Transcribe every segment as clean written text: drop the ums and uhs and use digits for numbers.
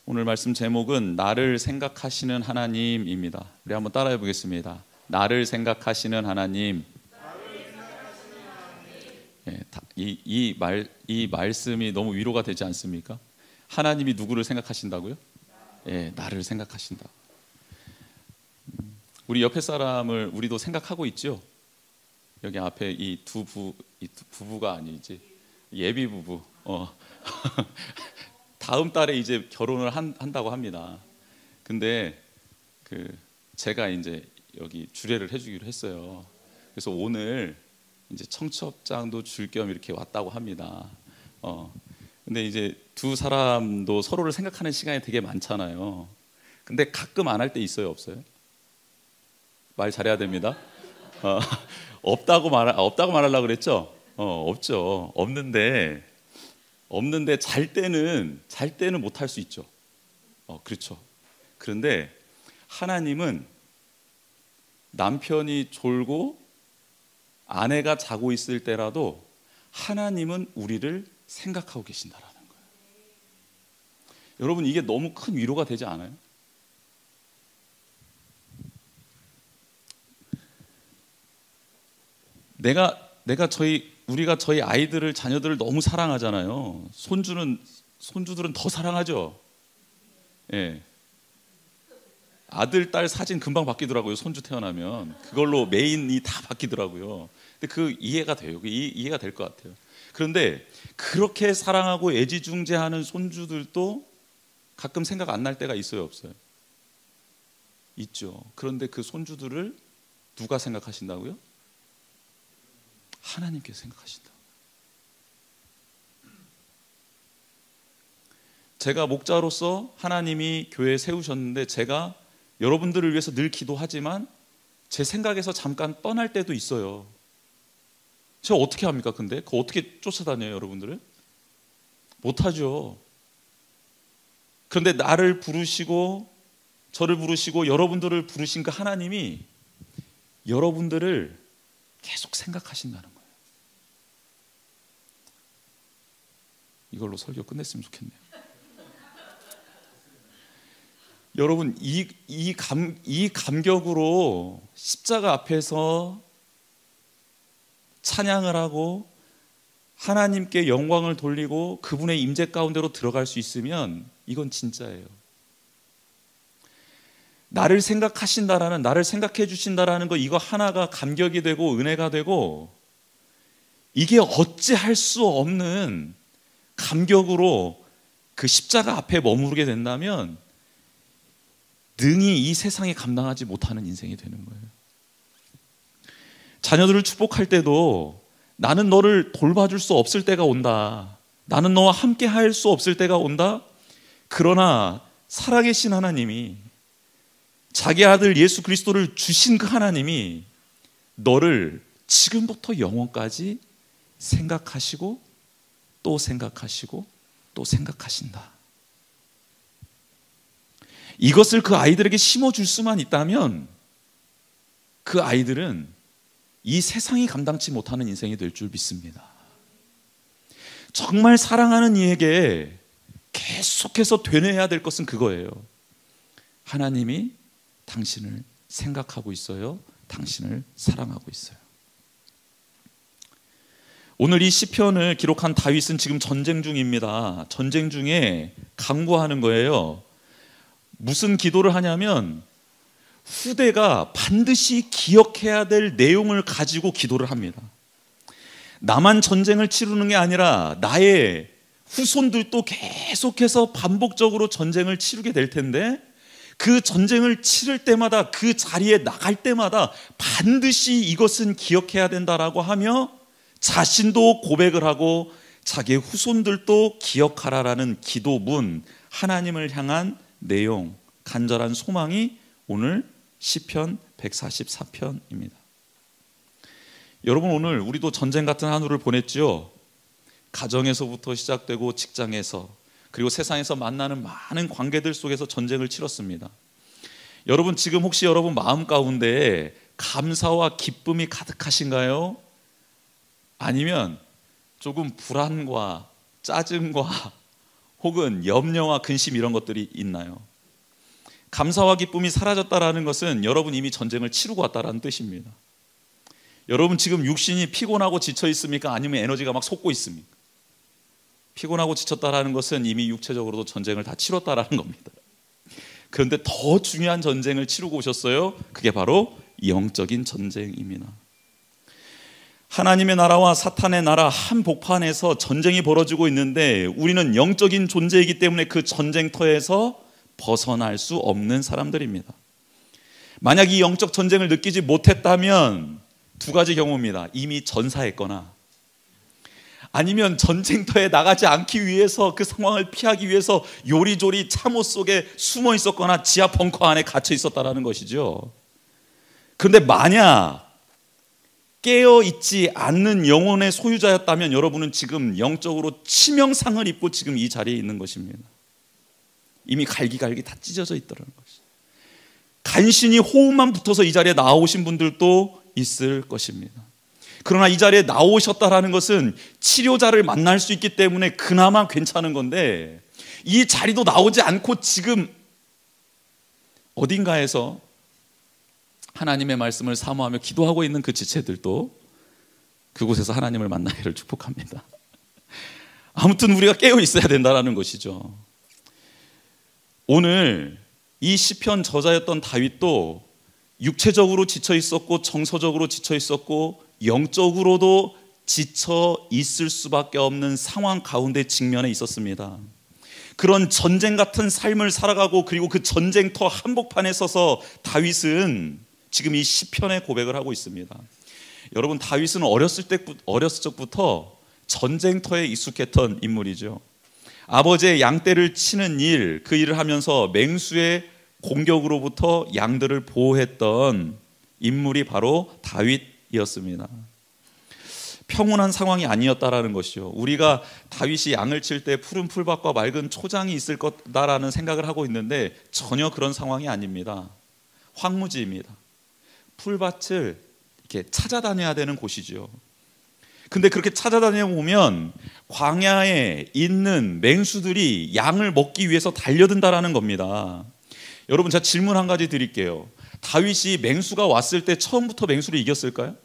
오늘 말씀 제목은 나를 생각하시는 하나님입니다. 우리 한번 따라해 보겠습니다. 나를 생각하시는 하나님. 이 말씀이 너무 위로가 되지 않습니까? 하나님이 누구를 생각하신다고요? 나를 생각하신다. 우리 옆에 사람을 우리도 생각하고 있죠. 여기 앞에 이 부부가 아니지, 예비 부부. 다음 달에 이제 결혼을 한다고 합니다. 근데 제가 이제 여기 주례를 해주기로 했어요. 그래서 오늘 이제 청첩장도 줄 겸 이렇게 왔다고 합니다. 근데 이제 두 사람도 서로를 생각하는 시간이 되게 많잖아요. 근데 가끔 안 할 때 있어요, 없어요? 말 잘해야 됩니다. 없다고 말하려고 그랬죠? 없죠. 없는데 잘 때는 못 할 수 있죠. 그렇죠. 그런데 하나님은 남편이 졸고 아내가 자고 있을 때라도 하나님은 우리를 생각하고 계신다라는 거예요. 여러분, 이게 너무 큰 위로가 되지 않아요? 우리가 저희 아이들을, 자녀들을 너무 사랑하잖아요. 손주들은 더 사랑하죠. 예. 아들, 딸 사진 금방 바뀌더라고요. 손주 태어나면 그걸로 메인이 다 바뀌더라고요. 근데 이해가 돼요. 이해가 될 것 같아요. 그런데 그렇게 사랑하고 애지중지하는 손주들도 가끔 생각 안 날 때가 있어요, 없어요? 있죠. 그런데 그 손주들을 누가 생각하신다고요? 하나님께서 생각하신다. 제가 목자로서 하나님이 교회에 세우셨는데 제가 여러분들을 위해서 늘 기도하지만 제 생각에서 잠깐 떠날 때도 있어요. 제가 어떻게 합니까? 근데 그거 어떻게 쫓아다녀요, 여러분들을? 못하죠. 그런데 나를 부르시고 저를 부르시고 여러분들을 부르신 그 하나님이 여러분들을 계속 생각하신다는 거예요. 이걸로 설교 끝냈으면 좋겠네요. 여러분, 이 감격으로 십자가 앞에서 찬양을 하고 하나님께 영광을 돌리고 그분의 임재 가운데로 들어갈 수 있으면 이건 진짜예요. 나를 생각하신다라는, 나를 생각해 주신다라는 거, 이거 하나가 감격이 되고 은혜가 되고, 이게 어찌할 수 없는 감격으로 그 십자가 앞에 머무르게 된다면 능히 이 세상에 감당하지 못하는 인생이 되는 거예요. 자녀들을 축복할 때도 나는 너를 돌봐줄 수 없을 때가 온다. 나는 너와 함께 할 수 없을 때가 온다. 그러나 살아계신 하나님이, 자기 아들 예수 그리스도를 주신 그 하나님이 너를 지금부터 영원까지 생각하시고 또 생각하시고 또 생각하신다. 이것을 그 아이들에게 심어줄 수만 있다면 그 아이들은 이 세상이 감당치 못하는 인생이 될 줄 믿습니다. 정말 사랑하는 이에게 계속해서 되뇌어야 될 것은 그거예요. 하나님이 당신을 생각하고 있어요. 당신을 사랑하고 있어요. 오늘 이 시편을 기록한 다윗은 지금 전쟁 중입니다. 전쟁 중에 간구하는 거예요. 무슨 기도를 하냐면 후대가 반드시 기억해야 될 내용을 가지고 기도를 합니다. 나만 전쟁을 치르는 게 아니라 나의 후손들도 계속해서 반복적으로 전쟁을 치르게 될 텐데, 그 전쟁을 치를 때마다, 그 자리에 나갈 때마다 반드시 이것은 기억해야 된다라고 하며 자신도 고백을 하고 자기의 후손들도 기억하라라는 기도문, 하나님을 향한 내용, 간절한 소망이 오늘 시편 144편입니다. 여러분, 오늘 우리도 전쟁 같은 한 해를 보냈죠. 가정에서부터 시작되고 직장에서, 그리고 세상에서 만나는 많은 관계들 속에서 전쟁을 치렀습니다. 여러분, 지금 혹시 여러분 마음 가운데 감사와 기쁨이 가득하신가요? 아니면 조금 불안과 짜증과 혹은 염려와 근심 이런 것들이 있나요? 감사와 기쁨이 사라졌다라는 것은 여러분 이미 전쟁을 치르고 왔다라는 뜻입니다. 여러분 지금 육신이 피곤하고 지쳐 있습니까? 아니면 에너지가 막 솟고 있습니까? 피곤하고 지쳤다라는 것은 이미 육체적으로도 전쟁을 다 치렀다라는 겁니다. 그런데 더 중요한 전쟁을 치르고 오셨어요. 그게 바로 영적인 전쟁입니다. 하나님의 나라와 사탄의 나라 한복판에서 전쟁이 벌어지고 있는데 우리는 영적인 존재이기 때문에 그 전쟁터에서 벗어날 수 없는 사람들입니다. 만약 이 영적 전쟁을 느끼지 못했다면 두 가지 경우입니다. 이미 전사했거나 아니면 전쟁터에 나가지 않기 위해서 그 상황을 피하기 위해서 요리조리 참호 속에 숨어 있었거나 지하 벙커 안에 갇혀 있었다는 것이죠. 그런데 만약 깨어있지 않는 영혼의 소유자였다면 여러분은 지금 영적으로 치명상을 입고 지금 이 자리에 있는 것입니다. 이미 갈기갈기 다 찢어져 있더라는 것이죠. 간신히 호흡만 붙어서 이 자리에 나오신 분들도 있을 것입니다. 그러나 이 자리에 나오셨다라는 것은 치료자를 만날 수 있기 때문에 그나마 괜찮은 건데 이 자리도 나오지 않고 지금 어딘가에서 하나님의 말씀을 사모하며 기도하고 있는 그 지체들도 그곳에서 하나님을 만나기를 축복합니다. 아무튼 우리가 깨어 있어야 된다는 것이죠. 오늘 이 시편 저자였던 다윗도 육체적으로 지쳐 있었고 정서적으로 지쳐 있었고 영적으로도 지쳐 있을 수밖에 없는 상황 가운데 직면해 있었습니다. 그런 전쟁 같은 삶을 살아가고 그리고 그 전쟁터 한복판에 서서 다윗은 지금 이 시편의 고백을 하고 있습니다. 여러분 다윗은 어렸을 적부터 전쟁터에 익숙했던 인물이죠. 아버지의 양떼를 치는 일, 그 일을 하면서 맹수의 공격으로부터 양들을 보호했던 인물이 바로 다윗이었습니다. 평온한 상황이 아니었다라는 것이죠. 우리가 다윗이 양을 칠 때 푸른 풀밭과 맑은 초장이 있을 거다라는 생각을 하고 있는데 전혀 그런 상황이 아닙니다. 황무지입니다. 풀밭을 이렇게 찾아다녀야 되는 곳이죠. 근데 그렇게 찾아다녀 보면 광야에 있는 맹수들이 양을 먹기 위해서 달려든다라는 겁니다. 여러분 제가 질문 한 가지 드릴게요. 다윗이 맹수가 왔을 때 처음부터 맹수를 이겼을까요?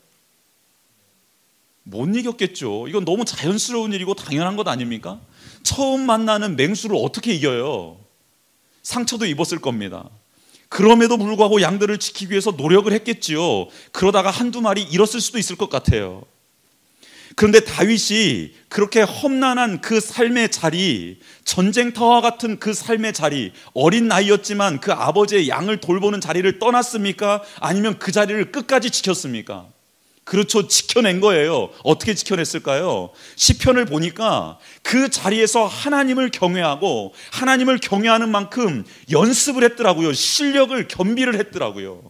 못 이겼겠죠. 이건 너무 자연스러운 일이고 당연한 것 아닙니까? 처음 만나는 맹수를 어떻게 이겨요? 상처도 입었을 겁니다. 그럼에도 불구하고 양들을 지키기 위해서 노력을 했겠지요. 그러다가 한두 마리 잃었을 수도 있을 것 같아요. 그런데 다윗이 그렇게 험난한 그 삶의 자리, 전쟁터와 같은 그 삶의 자리, 어린 나이였지만 그 아버지의 양을 돌보는 자리를 떠났습니까? 아니면 그 자리를 끝까지 지켰습니까? 그렇죠. 지켜낸 거예요. 어떻게 지켜냈을까요? 시편을 보니까 그 자리에서 하나님을 경외하고 하나님을 경외하는 만큼 연습을 했더라고요. 실력을 겸비를 했더라고요.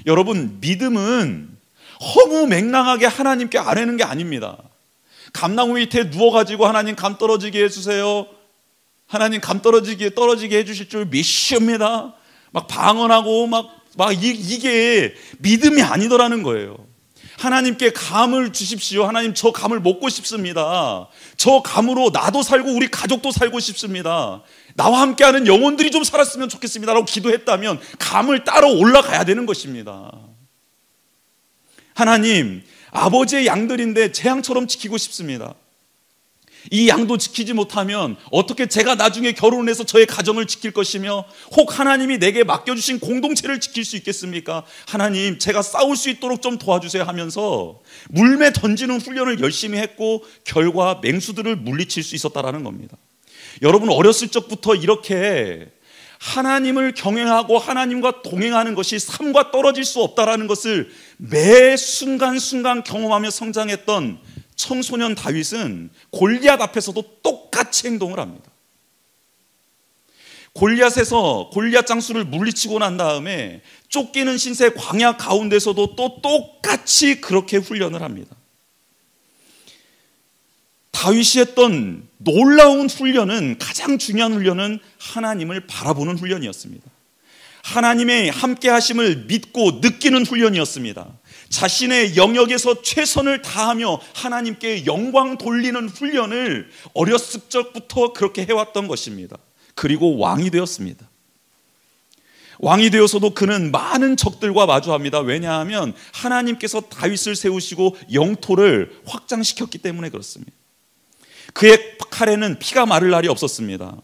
여러분 믿음은 허무맹랑하게 하나님께 아뢰는 게 아닙니다. 감나무 밑에 누워가지고 하나님 감 떨어지게 해주세요. 하나님 감 떨어지게 해주실 줄 믿습니다. 막 방언하고 이게 믿음이 아니더라는 거예요. 하나님께 감을 주십시오. 하나님 저 감을 먹고 싶습니다. 저 감으로 나도 살고 우리 가족도 살고 싶습니다. 나와 함께하는 영혼들이 좀 살았으면 좋겠습니다 라고 기도했다면 감을 따러 올라가야 되는 것입니다. 하나님 아버지의 양들인데 제 양처럼 지키고 싶습니다. 이 양도 지키지 못하면 어떻게 제가 나중에 결혼을 해서 저의 가정을 지킬 것이며 혹 하나님이 내게 맡겨주신 공동체를 지킬 수 있겠습니까? 하나님 제가 싸울 수 있도록 좀 도와주세요 하면서 물매 던지는 훈련을 열심히 했고 결과 맹수들을 물리칠 수 있었다는 겁니다. 여러분 어렸을 적부터 이렇게 하나님을 경외하고 하나님과 동행하는 것이 삶과 떨어질 수 없다는 것을 매 순간순간 경험하며 성장했던 청소년 다윗은 골리앗 앞에서도 똑같이 행동을 합니다. 골리앗 장수를 물리치고 난 다음에 쫓기는 신세 광야 가운데서도 또 똑같이 그렇게 훈련을 합니다. 다윗이 했던 놀라운 훈련은 가장 중요한 훈련은 하나님을 바라보는 훈련이었습니다. 하나님의 함께 하심을 믿고 느끼는 훈련이었습니다. 자신의 영역에서 최선을 다하며 하나님께 영광 돌리는 훈련을 어렸을 적부터 그렇게 해왔던 것입니다. 그리고 왕이 되었습니다. 왕이 되어서도 그는 많은 적들과 마주합니다. 왜냐하면 하나님께서 다윗을 세우시고 영토를 확장시켰기 때문에 그렇습니다. 그의 칼에는 피가 마를 날이 없었습니다.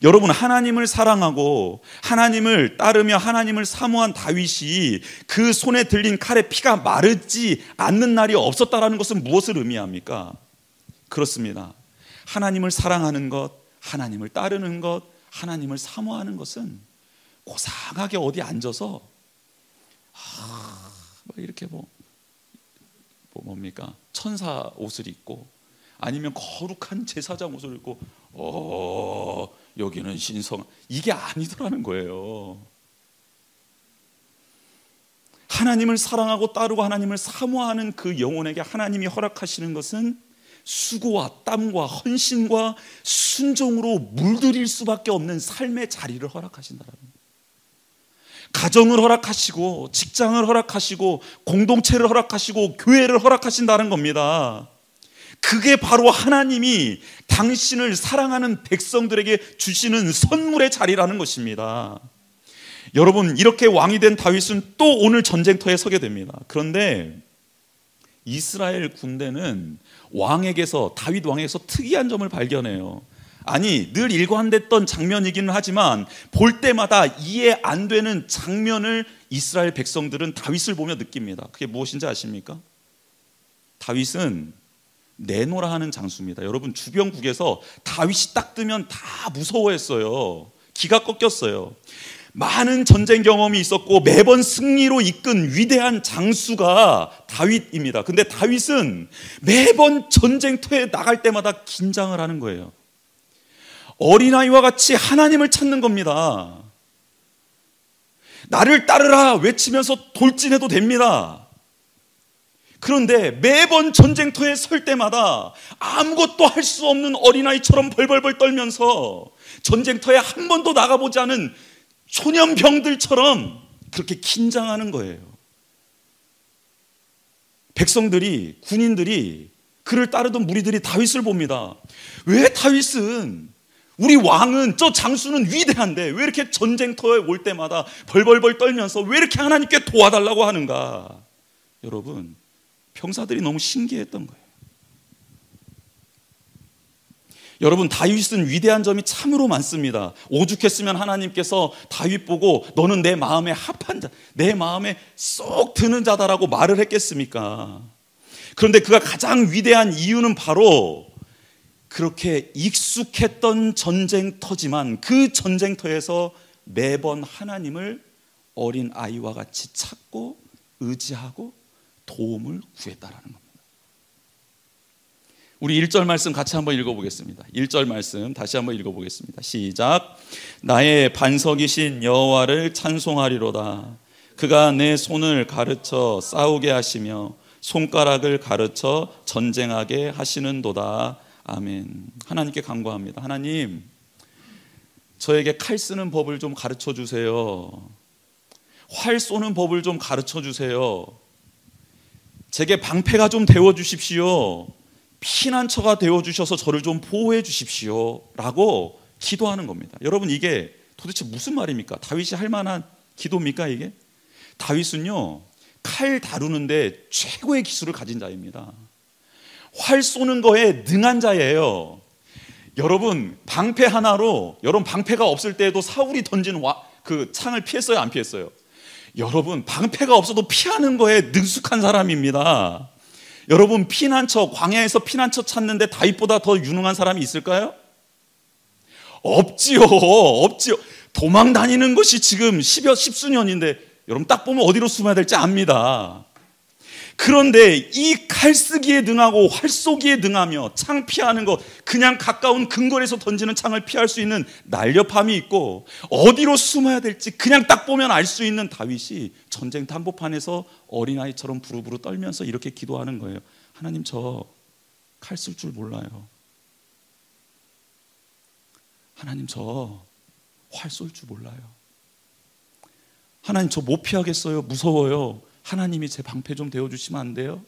여러분, 하나님을 사랑하고 하나님을 따르며 하나님을 사모한 다윗이 그 손에 들린 칼에 피가 마르지 않는 날이 없었다라는 것은 무엇을 의미합니까? 그렇습니다. 하나님을 사랑하는 것, 하나님을 따르는 것, 하나님을 사모하는 것은 고상하게 어디 앉아서 이렇게 뭡니까? 천사 옷을 입고 아니면 거룩한 제사장 옷을 입고 여기는 신성, 이게 아니더라는 거예요. 하나님을 사랑하고 따르고 하나님을 사모하는 그 영혼에게 하나님이 허락하시는 것은 수고와 땀과 헌신과 순종으로 물들일 수밖에 없는 삶의 자리를 허락하신다는 거예요. 가정을 허락하시고 직장을 허락하시고 공동체를 허락하시고 교회를 허락하신다는 겁니다. 그게 바로 하나님이 당신을 사랑하는 백성들에게 주시는 선물의 자리라는 것입니다. 여러분, 이렇게 왕이 된 다윗은 또 오늘 전쟁터에 서게 됩니다. 그런데 이스라엘 군대는 왕에게서, 다윗 왕에게서 특이한 점을 발견해요. 아니, 늘 일관됐던 장면이기는 하지만 볼 때마다 이해 안 되는 장면을 이스라엘 백성들은 다윗을 보며 느낍니다. 그게 무엇인지 아십니까? 다윗은 내노라 하는 장수입니다. 여러분, 주변국에서 다윗이 딱 뜨면 다 무서워했어요. 기가 꺾였어요. 많은 전쟁 경험이 있었고 매번 승리로 이끈 위대한 장수가 다윗입니다. 근데 다윗은 매번 전쟁터에 나갈 때마다 긴장을 하는 거예요. 어린아이와 같이 하나님을 찾는 겁니다. 나를 따르라 외치면서 돌진해도 됩니다. 그런데 매번 전쟁터에 설 때마다 아무것도 할 수 없는 어린아이처럼 벌벌벌 떨면서 전쟁터에 한 번도 나가보지 않은 초년병들처럼 그렇게 긴장하는 거예요. 백성들이, 군인들이, 그를 따르던 무리들이 다윗을 봅니다. 왜 다윗은, 우리 왕은, 저 장수는 위대한데 왜 이렇게 전쟁터에 올 때마다 벌벌벌 떨면서 왜 이렇게 하나님께 도와달라고 하는가? 여러분, 병사들이 너무 신기했던 거예요. 여러분, 다윗은 위대한 점이 참으로 많습니다. 오죽했으면 하나님께서 다윗 보고 너는 내 마음에 합한 자, 내 마음에 쏙 드는 자다라고 말을 했겠습니까? 그런데 그가 가장 위대한 이유는 바로 그렇게 익숙했던 전쟁터지만 그 전쟁터에서 매번 하나님을 어린 아이와 같이 찾고 의지하고 도움을 구했다라는 겁니다. 우리 1절 말씀 같이 한번 읽어보겠습니다. 1절 말씀 다시 한번 읽어보겠습니다. 시작. 나의 반석이신 여호와를 찬송하리로다. 그가 내 손을 가르쳐 싸우게 하시며 손가락을 가르쳐 전쟁하게 하시는도다. 아멘. 하나님께 간구합니다. 하나님, 저에게 칼 쓰는 법을 좀 가르쳐 주세요. 활 쏘는 법을 좀 가르쳐 주세요. 제게 방패가 좀 되어 주십시오. 피난처가 되어 주셔서 저를 좀 보호해 주십시오 라고 기도하는 겁니다. 여러분, 이게 도대체 무슨 말입니까? 다윗이 할 만한 기도입니까 이게? 다윗은요, 칼 다루는데 최고의 기술을 가진 자입니다. 활 쏘는 거에 능한 자예요. 여러분, 방패 하나로, 여러분 방패가 없을 때에도 사울이 던진 그 창을 피했어요, 안 피했어요? 여러분, 방패가 없어도 피하는 거에 능숙한 사람입니다. 여러분, 피난처, 광야에서 피난처 찾는데 다윗보다 더 유능한 사람이 있을까요? 없지요. 도망 다니는 것이 지금 십수년인데 여러분 딱 보면 어디로 숨어야 될지 압니다. 그런데 이 칼쓰기에 능하고 활쏘기에 능하며 창 피하는 것, 그냥 가까운 근거리에서 던지는 창을 피할 수 있는 날렵함이 있고 어디로 숨어야 될지 그냥 딱 보면 알 수 있는 다윗이 전쟁 한복판에서 어린아이처럼 부르부르 떨면서 이렇게 기도하는 거예요. 하나님, 저 칼 쓸 줄 몰라요. 하나님, 저 활 쏠 줄 몰라요. 하나님 저 못 피하겠어요. 무서워요. 하나님이 제 방패 좀 되어주시면 안 돼요?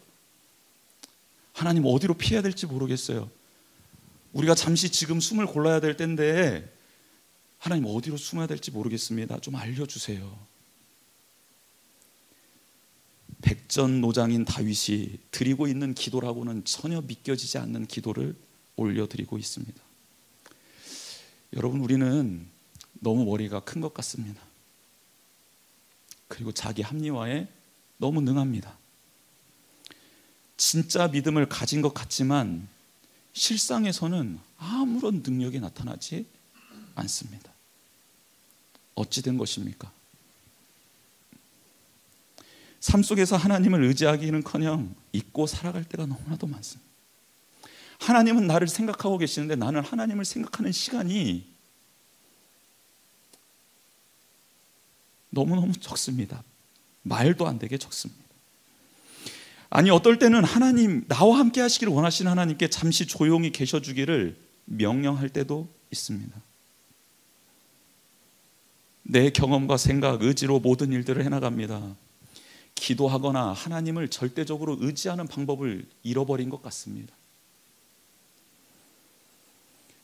하나님 어디로 피해야 될지 모르겠어요. 우리가 잠시 지금 숨을 골라야 될 때인데 하나님 어디로 숨어야 될지 모르겠습니다. 좀 알려주세요. 백전노장인 다윗이 드리고 있는 기도라고는 전혀 믿겨지지 않는 기도를 올려드리고 있습니다. 여러분, 우리는 너무 머리가 큰 것 같습니다. 그리고 자기 합리화에 너무 능합니다. 진짜 믿음을 가진 것 같지만 실상에서는 아무런 능력이 나타나지 않습니다. 어찌 된 것입니까? 삶 속에서 하나님을 의지하기는커녕 잊고 살아갈 때가 너무나도 많습니다. 하나님은 나를 생각하고 계시는데 나는 하나님을 생각하는 시간이 너무너무 적습니다. 말도 안 되게 적습니다. 아니, 어떨 때는 하나님, 나와 함께 하시기를 원하시는 하나님께 잠시 조용히 계셔주기를 명령할 때도 있습니다. 내 경험과 생각, 의지로 모든 일들을 해나갑니다. 기도하거나 하나님을 절대적으로 의지하는 방법을 잃어버린 것 같습니다.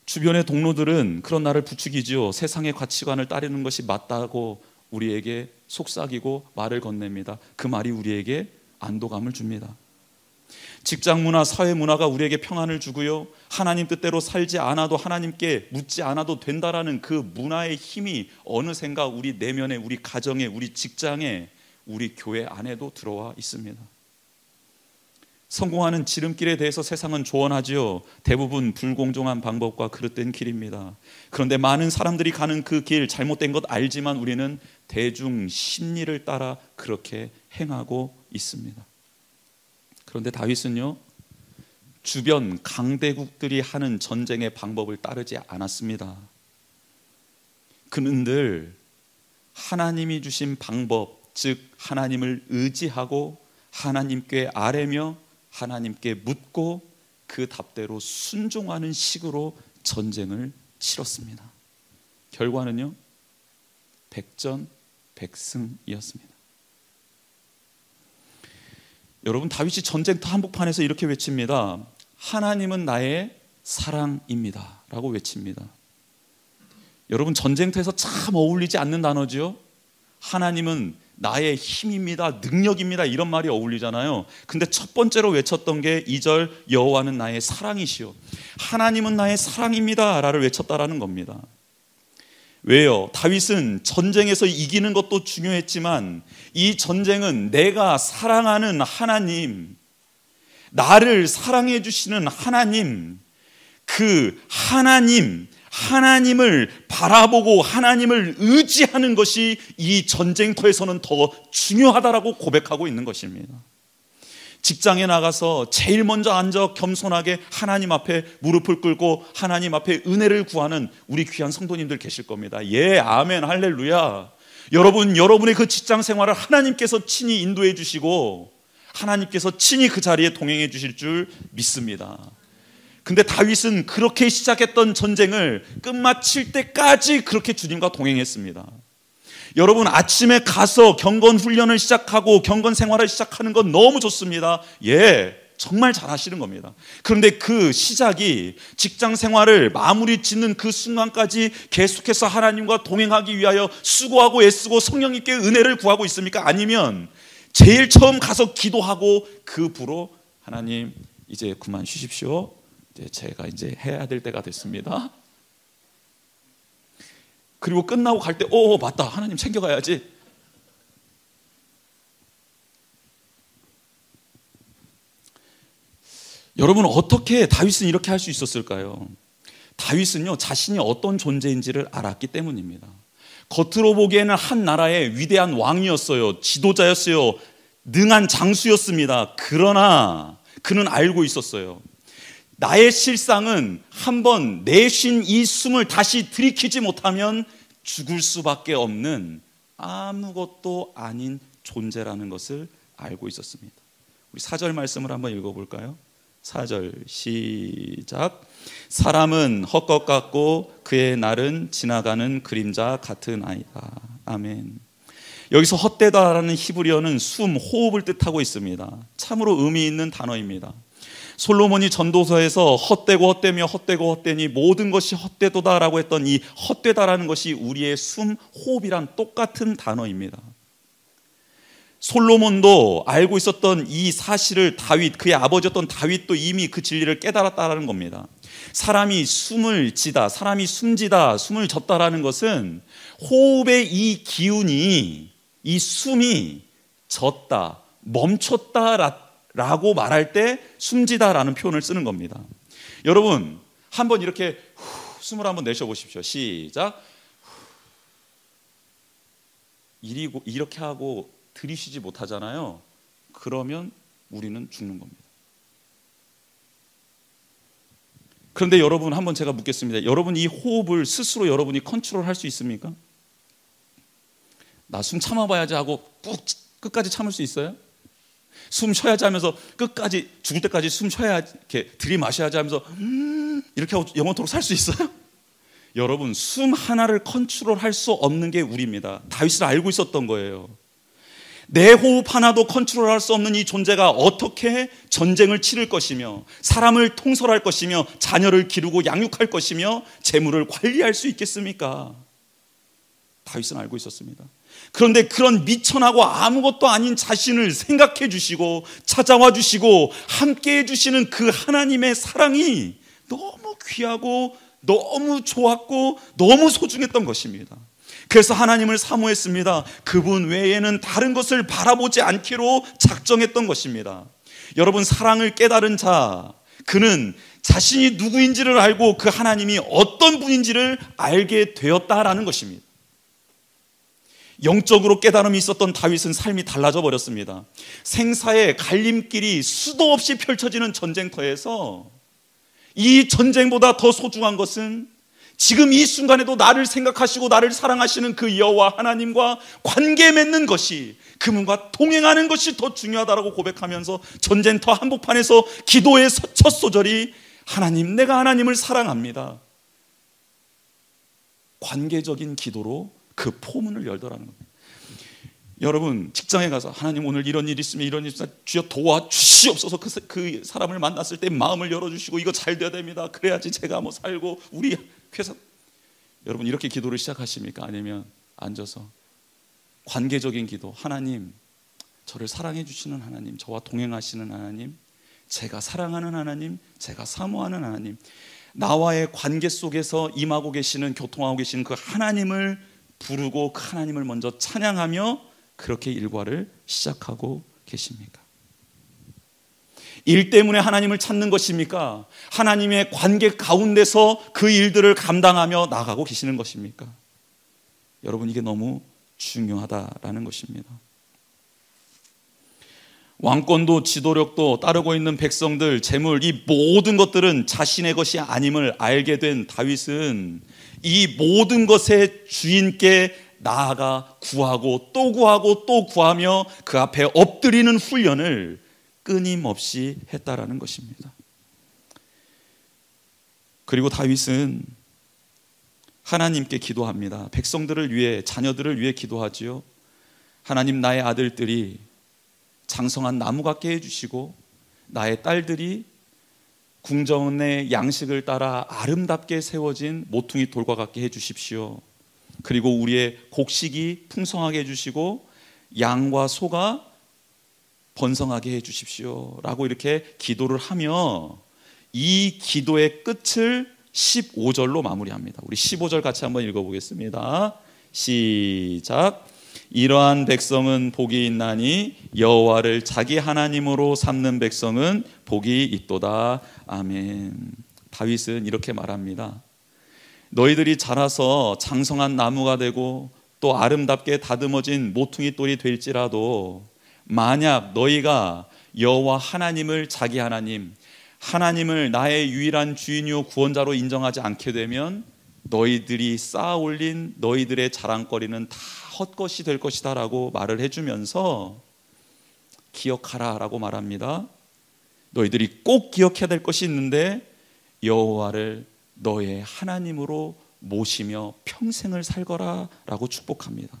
주변의 동료들은 그런 나를 부추기지요. 세상의 가치관을 따르는 것이 맞다고 우리에게 속삭이고 말을 건넵니다. 그 말이 우리에게 안도감을 줍니다. 직장 문화, 사회 문화가 우리에게 평안을 주고요, 하나님 뜻대로 살지 않아도 하나님께 묻지 않아도 된다라는 그 문화의 힘이 어느샌가 우리 내면에, 우리 가정에, 우리 직장에, 우리 교회 안에도 들어와 있습니다. 성공하는 지름길에 대해서 세상은 조언하지요. 대부분 불공정한 방법과 그릇된 길입니다. 그런데 많은 사람들이 가는 그 길, 잘못된 것 알지만 우리는 대중 심리를 따라 그렇게 행하고 있습니다. 그런데 다윗은요, 주변 강대국들이 하는 전쟁의 방법을 따르지 않았습니다. 그는 늘 하나님이 주신 방법, 즉 하나님을 의지하고 하나님께 아뢰며 하나님께 묻고 그 답대로 순종하는 식으로 전쟁을 치렀습니다. 결과는요, 백전백승이었습니다. 여러분, 다윗이 전쟁터 한복판에서 이렇게 외칩니다. 하나님은 나의 사랑입니다 라고 외칩니다. 여러분, 전쟁터에서 참 어울리지 않는 단어죠. 하나님은 나의 힘입니다, 능력입니다, 이런 말이 어울리잖아요. 근데 첫 번째로 외쳤던 게 2절 여호와는 나의 사랑이시오. 하나님은 나의 사랑입니다 라를 외쳤다라는 겁니다. 왜요? 다윗은 전쟁에서 이기는 것도 중요했지만 이 전쟁은 내가 사랑하는 하나님, 나를 사랑해 주시는 하나님, 그 하나님을 바라보고 하나님을 의지하는 것이 이 전쟁터에서는 더 중요하다라고 고백하고 있는 것입니다. 직장에 나가서 제일 먼저 앉아 겸손하게 하나님 앞에 무릎을 꿇고 하나님 앞에 은혜를 구하는 우리 귀한 성도님들 계실 겁니다. 예, 아멘, 할렐루야. 여러분의 그 직장 생활을 하나님께서 친히 인도해 주시고 하나님께서 친히 그 자리에 동행해 주실 줄 믿습니다. 근데 다윗은 그렇게 시작했던 전쟁을 끝마칠 때까지 그렇게 주님과 동행했습니다. 여러분, 아침에 가서 경건 훈련을 시작하고 경건 생활을 시작하는 건 너무 좋습니다. 예, 정말 잘하시는 겁니다. 그런데 그 시작이 직장 생활을 마무리 짓는 그 순간까지 계속해서 하나님과 동행하기 위하여 수고하고 애쓰고 성령님께 은혜를 구하고 있습니까? 아니면 제일 처음 가서 기도하고 그 부로 하나님 이제 그만 쉬십시오, 제가 이제 해야 될 때가 됐습니다, 그리고 끝나고 갈 때 맞다, 하나님 챙겨가야지. 여러분, 어떻게 다윗은 이렇게 할 수 있었을까요? 다윗은요, 자신이 어떤 존재인지를 알았기 때문입니다. 겉으로 보기에는 한 나라의 위대한 왕이었어요. 지도자였어요. 능한 장수였습니다. 그러나 그는 알고 있었어요. 나의 실상은 한번 내쉰 이 숨을 다시 들이키지 못하면 죽을 수밖에 없는 아무것도 아닌 존재라는 것을 알고 있었습니다. 우리 4절 말씀을 한번 읽어볼까요? 4절 시작. 사람은 헛것 같고 그의 날은 지나가는 그림자 같은 아이다. 아멘. 여기서 헛되다라는 히브리어는 숨, 호흡을 뜻하고 있습니다. 참으로 의미 있는 단어입니다. 솔로몬이 전도서에서 헛되고 헛되며 헛되고 헛되니 모든 것이 헛되도다라고 했던 이 헛되다라는 것이 우리의 숨, 호흡이랑 똑같은 단어입니다. 솔로몬도 알고 있었던 이 사실을 그의 아버지였던 다윗도 이미 그 진리를 깨달았다라는 겁니다. 사람이 숨을 쉬다, 숨을 졌다라는 것은 호흡의 이 기운이, 이 숨이 졌다, 멈췄다라고 말할 때 숨지다라는 표현을 쓰는 겁니다. 여러분, 한번 이렇게 숨을 한번 내쉬어보십시오. 시작. 이렇게 하고 들이쉬지 못하잖아요. 그러면 우리는 죽는 겁니다. 그런데 여러분, 한번 제가 묻겠습니다. 여러분, 이 호흡을 스스로 여러분이 컨트롤할 수 있습니까? 나 숨 참아봐야지 하고 끝까지 참을 수 있어요? 숨 쉬어야지 하면서 끝까지, 죽을 때까지 숨 쉬어야지, 이렇게 들이마셔야지 하면서 이렇게 하고 영원토록 살 수 있어요? 여러분, 숨 하나를 컨트롤할 수 없는 게 우리입니다. 다윗을 알고 있었던 거예요. 내 호흡 하나도 컨트롤할 수 없는 이 존재가 어떻게 전쟁을 치를 것이며 사람을 통솔할 것이며 자녀를 기르고 양육할 것이며 재물을 관리할 수 있겠습니까? 다윗은 알고 있었습니다. 그런데 그런 미천하고 아무것도 아닌 자신을 생각해 주시고 찾아와 주시고 함께 해 주시는 그 하나님의 사랑이 너무 귀하고 너무 좋았고 너무 소중했던 것입니다. 그래서 하나님을 사모했습니다. 그분 외에는 다른 것을 바라보지 않기로 작정했던 것입니다. 여러분, 사랑을 깨달은 자, 그는 자신이 누구인지를 알고 그 하나님이 어떤 분인지를 알게 되었다라는 것입니다. 영적으로 깨달음이 있었던 다윗은 삶이 달라져 버렸습니다. 생사의 갈림길이 수도 없이 펼쳐지는 전쟁터에서 이 전쟁보다 더 소중한 것은 지금 이 순간에도 나를 생각하시고 나를 사랑하시는 그 여호와 하나님과 관계 맺는 것이, 그분과 동행하는 것이 더 중요하다라고 고백하면서 전쟁터 한복판에서 기도의 첫 소절이 하나님, 내가 하나님을 사랑합니다. 관계적인 기도로 그 포문을 열더라는 겁니다. 여러분, 직장에 가서 하나님, 오늘 이런 일이 있으면 이런 일이 있으면 주여 도와주시옵소서. 그 사람을 만났을 때 마음을 열어주시고 이거 잘 돼야 됩니다. 그래야지 제가 뭐 살고 우리 회사. 여러분, 이렇게 기도를 시작하십니까? 아니면 앉아서 관계적인 기도, 하나님, 저를 사랑해 주시는 하나님, 저와 동행하시는 하나님, 제가 사랑하는 하나님, 제가 사모하는 하나님, 나와의 관계 속에서 임하고 계시는, 교통하고 계시는 그 하나님을 부르고 그 하나님을 먼저 찬양하며 그렇게 일과를 시작하고 계십니까? 일 때문에 하나님을 찾는 것입니까? 하나님의 관계 가운데서 그 일들을 감당하며 나가고 계시는 것입니까? 여러분, 이게 너무 중요하다라는 것입니다. 왕권도 지도력도 따르고 있는 백성들, 재물, 이 모든 것들은 자신의 것이 아님을 알게 된 다윗은 이 모든 것의 주인께 나아가 구하고 또 구하고 또 구하며 그 앞에 엎드리는 훈련을 끊임없이 했다라는 것입니다. 그리고 다윗은 하나님께 기도합니다. 백성들을 위해, 자녀들을 위해 기도하지요. 하나님, 나의 아들들이 장성한 나무 같게 해주시고 나의 딸들이 궁전의 양식을 따라 아름답게 세워진 모퉁이 돌과 같게 해주십시오. 그리고 우리의 곡식이 풍성하게 해주시고 양과 소가 번성하게 해주십시오 라고 이렇게 기도를 하며 이 기도의 끝을 15절로 마무리합니다. 우리 15절 같이 한번 읽어보겠습니다. 시작. 이러한 백성은 복이 있나니 여호와를 자기 하나님으로 삼는 백성은 복이 있도다. 아멘. 다윗은 이렇게 말합니다. 너희들이 자라서 장성한 나무가 되고 또 아름답게 다듬어진 모퉁이 돌이 될지라도 만약 너희가 여호와 하나님을 자기 하나님, 하나님을 나의 유일한 주인이요 구원자로 인정하지 않게 되면 너희들이 쌓아 올린 너희들의 자랑거리는 다 헛것이 될 것이다 라고 말을 해주면서 기억하라 라고 말합니다. 너희들이 꼭 기억해야 될 것이 있는데 여호와를 너의 하나님으로 모시며 평생을 살거라 라고 축복합니다.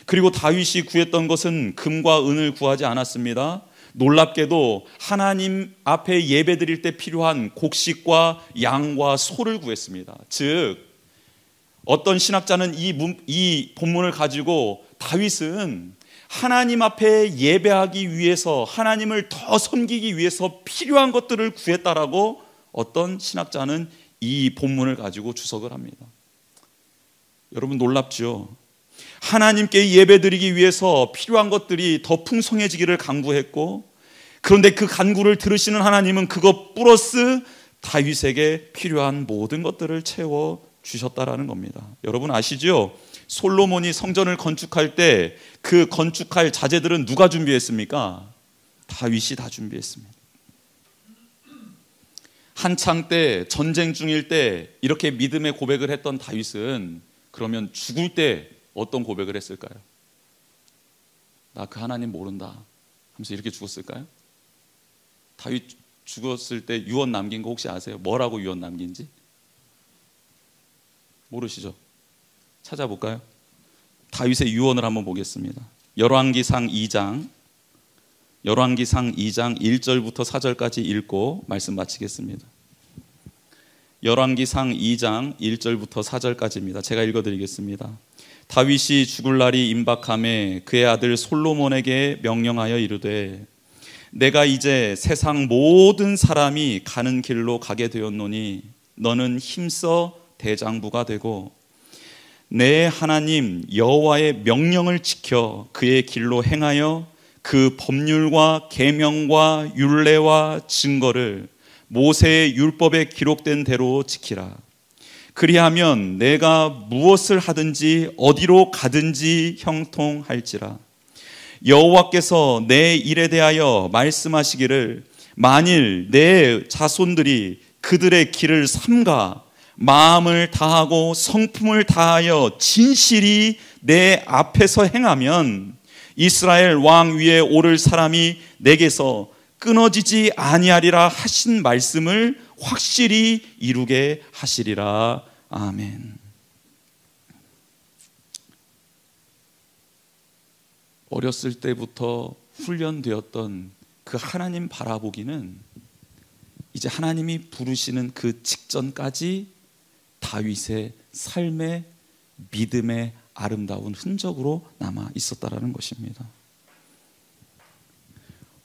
그리고 다윗이 구했던 것은 금과 은을 구하지 않았습니다. 놀랍게도 하나님 앞에 예배드릴 때 필요한 곡식과 양과 소를 구했습니다. 즉 어떤 신학자는 이 본문을 가지고 다윗은 하나님 앞에 예배하기 위해서, 하나님을 더 섬기기 위해서 필요한 것들을 구했다라고 어떤 신학자는 이 본문을 가지고 주석을 합니다. 여러분 놀랍죠? 하나님께 예배드리기 위해서 필요한 것들이 더 풍성해지기를 간구했고, 그런데 그 간구를 들으시는 하나님은 그것 플러스 다윗에게 필요한 모든 것들을 채워 주셨다라는 겁니다. 여러분 아시죠? 솔로몬이 성전을 건축할 때 그 건축할 자재들은 누가 준비했습니까? 다윗이 다 준비했습니다. 한창 때, 전쟁 중일 때 이렇게 믿음의 고백을 했던 다윗은 그러면 죽을 때 어떤 고백을 했을까요? 나 그 하나님 모른다 하면서 이렇게 죽었을까요? 다윗 죽었을 때 유언 남긴 거 혹시 아세요? 뭐라고 유언 남긴지? 모르시죠? 찾아볼까요? 다윗의 유언을 한번 보겠습니다. 열왕기상 2장 1절부터 4절까지 읽고 말씀 마치겠습니다. 열왕기상 2장 1절부터 4절까지입니다. 제가 읽어드리겠습니다. 다윗이 죽을 날이 임박함에 그의 아들 솔로몬에게 명령하여 이르되 내가 이제 세상 모든 사람이 가는 길로 가게 되었노니 너는 힘써 대장부가 되고 내 하나님 여호와의 명령을 지켜 그의 길로 행하여 그 법률과 계명과 율례와 증거를 모세의 율법에 기록된 대로 지키라. 그리하면 내가 무엇을 하든지 어디로 가든지 형통할지라. 여호와께서 내 일에 대하여 말씀하시기를 만일 내 자손들이 그들의 길을 삼가 마음을 다하고 성품을 다하여 진실이 내 앞에서 행하면 이스라엘 왕 위에 오를 사람이 내게서 끊어지지 아니하리라 하신 말씀을 확실히 이루게 하시리라. 아멘. 어렸을 때부터 훈련되었던 그 하나님 바라보기는 이제 하나님이 부르시는 그 직전까지 다윗의 삶의 믿음의 아름다운 흔적으로 남아 있었다라는 것입니다.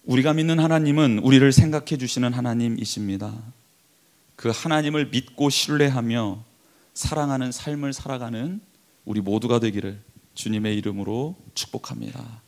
우리가 믿는 하나님은 우리를 생각해 주시는 하나님이십니다. 그 하나님을 믿고 신뢰하며 사랑하는 삶을 살아가는 우리 모두가 되기를 주님의 이름으로 축복합니다.